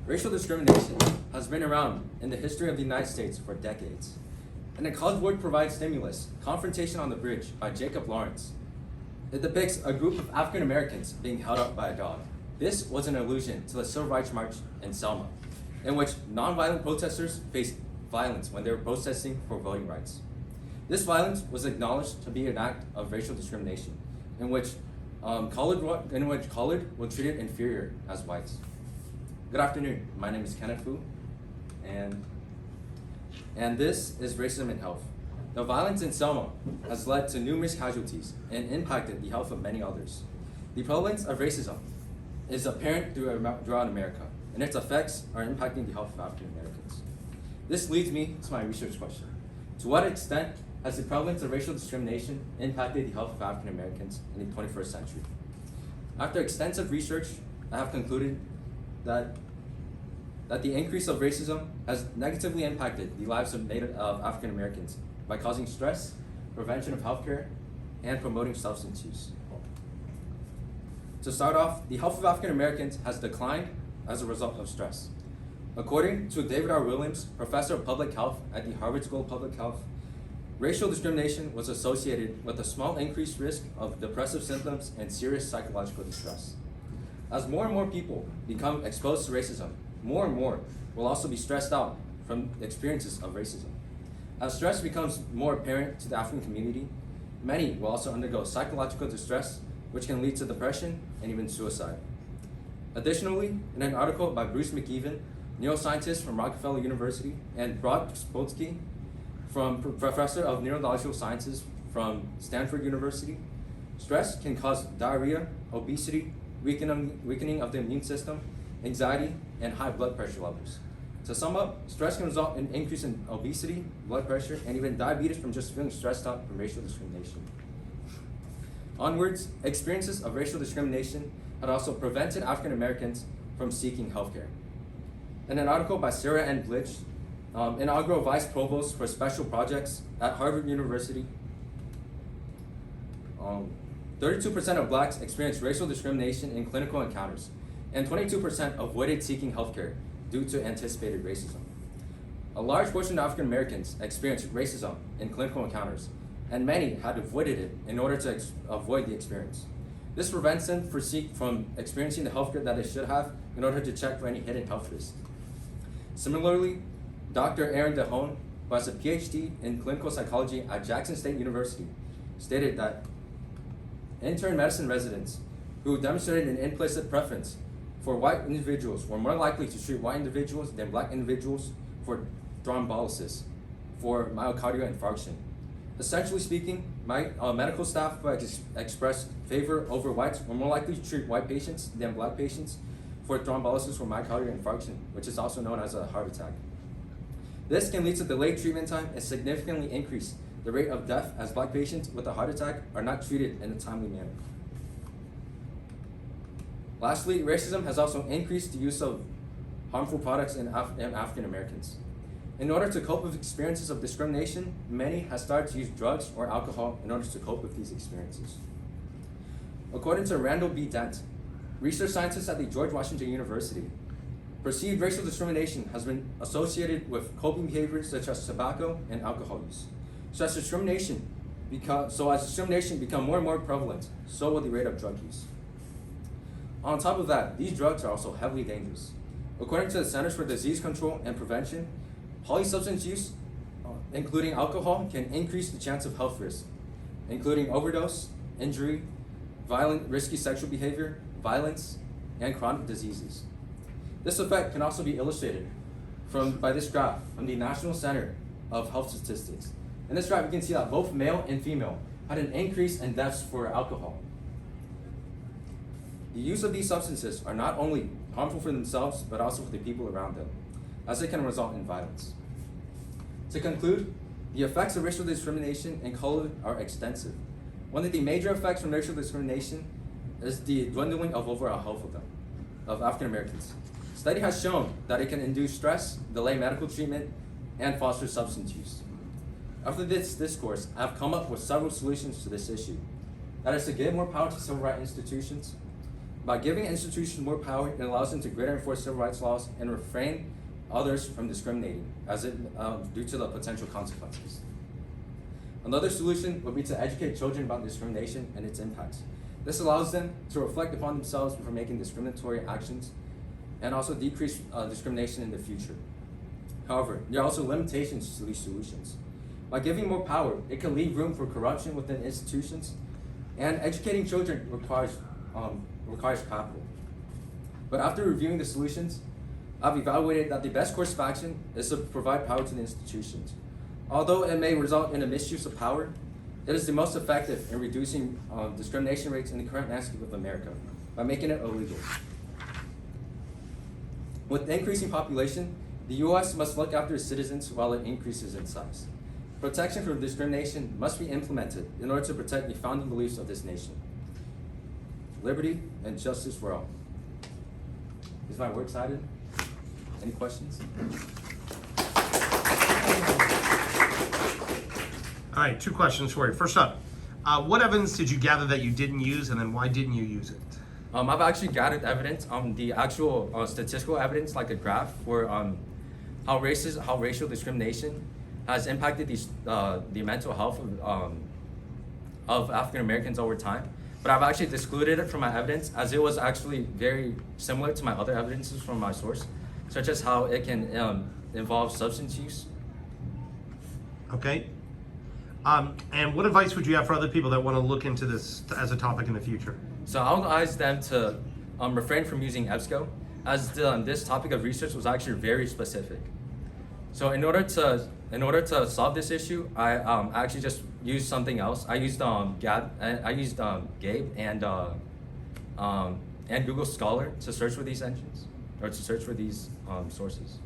Racial discrimination has been around in the history of the United States for decades. And the College Board provides stimulus, Confrontation on the Bridge by Jacob Lawrence. It depicts a group of African Americans being held up by a dog. This was an allusion to the Civil Rights March in Selma, in which nonviolent protesters faced violence when they were protesting for voting rights. This violence was acknowledged to be an act of racial discrimination, in which colored were treated inferior as whites. Good afternoon. My name is Kenneth Fu, and this is Racism in Health. The violence in Selma has led to numerous casualties and impacted the health of many others. The prevalence of racism is apparent throughout America, and its effects are impacting the health of African Americans. This leads me to my research question. To what extent has the prevalence of racial discrimination impacted the health of African Americans in the 21st century? After extensive research, I have concluded that the increase of racism has negatively impacted the lives of African Americans by causing stress, prevention of healthcare, and promoting substance use. To start off, the health of African Americans has declined as a result of stress. According to David R. Williams, professor of public health at the Harvard School of Public Health, racial discrimination was associated with a small increased risk of depressive symptoms and serious psychological distress. As more and more people become exposed to racism, more and more will also be stressed out from experiences of racism. As stress becomes more apparent to the African community, many will also undergo psychological distress, which can lead to depression and even suicide. Additionally, in an article by Bruce McEwen, neuroscientist from Rockefeller University, and Brock Spolsky, professor of neurological sciences from Stanford University, stress can cause diarrhea, obesity, weakening of the immune system, anxiety, and high blood pressure levels. To sum up, stress can result in increase in obesity, blood pressure, and even diabetes from just feeling stressed out from racial discrimination. Onwards, experiences of racial discrimination had also prevented African Americans from seeking healthcare. In an article by Sarah N. Glitch, inaugural vice provost for special projects at Harvard University, 32% of blacks experienced racial discrimination in clinical encounters, and 22% avoided seeking healthcare due to anticipated racism. A large portion of African Americans experienced racism in clinical encounters, and many had avoided it in order to avoid the experience. This prevents them from experiencing the healthcare that they should have in order to check for any hidden health risks. Similarly, Dr. Aaron DeHone, who has a PhD in clinical psychology at Jackson State University, stated that intern medicine residents who demonstrated an implicit preference for white individuals were more likely to treat white individuals than black individuals for thrombolysis, for myocardial infarction. Essentially speaking, medical staff who expressed favor over whites were more likely to treat white patients than black patients for thrombolysis or myocardial infarction, which is also known as a heart attack. This can lead to delayed treatment time and significantly increase the rate of death as black patients with a heart attack are not treated in a timely manner. Lastly, racism has also increased the use of harmful products in African Americans. In order to cope with experiences of discrimination, many have started to use drugs or alcohol in order to cope with these experiences. According to Randall B. Dent, research scientist at the George Washington University, perceived racial discrimination has been associated with coping behaviors such as tobacco and alcohol use. So as discrimination become more and more prevalent, so will the rate of drug use. On top of that, these drugs are also heavily dangerous. According to the Centers for Disease Control and Prevention, polysubstance use, including alcohol, can increase the chance of health risks, including overdose, injury, violent, risky sexual behavior, violence, and chronic diseases. This effect can also be illustrated by this graph from the National Center of Health Statistics. In this graph, you can see that both male and female had an increase in deaths for alcohol. The use of these substances are not only harmful for themselves, but also for the people around them, as they can result in violence. To conclude, the effects of racial discrimination in color are extensive. One of the major effects from racial discrimination is the dwindling of overall health of African Americans. Study has shown that it can induce stress, delay medical treatment, and foster substance use. After this discourse, I have come up with several solutions to this issue. That is to give more power to civil rights institutions, By giving institutions more power, it allows them to greater enforce civil rights laws and refrain others from discriminating due to the potential consequences. Another solution would be to educate children about discrimination and its impacts. This allows them to reflect upon themselves before making discriminatory actions and also decrease discrimination in the future. However, there are also limitations to these solutions. By giving more power, it can leave room for corruption within institutions, and educating children requires capital. But after reviewing the solutions, I've evaluated that the best course of action is to provide power to the institutions. Although it may result in a misuse of power, it is the most effective in reducing discrimination rates in the current landscape of America by making it illegal. With the increasing population, the U.S. must look after its citizens while it increases in size. Protection from discrimination must be implemented in order to protect the founding beliefs of this nation: liberty and justice for all. Is my work cited? Any questions? All right, 2 questions for you. First up, what evidence did you gather that you didn't use, and then why didn't you use it? I've actually gathered evidence, the actual statistical evidence, like a graph, for how racial discrimination has impacted the mental health of African Americans over time. But I've actually excluded it from my evidence, as it was actually very similar to my other evidences from my source, such as how it can involve substance use. Okay. And what advice would you have for other people that want to look into this as a topic in the future? So I would advise them to refrain from using EBSCO, as this topic of research was actually very specific. So in order to solve this issue, I actually just used something else. I used Gabe and Google Scholar to search for these engines, or to search for these sources.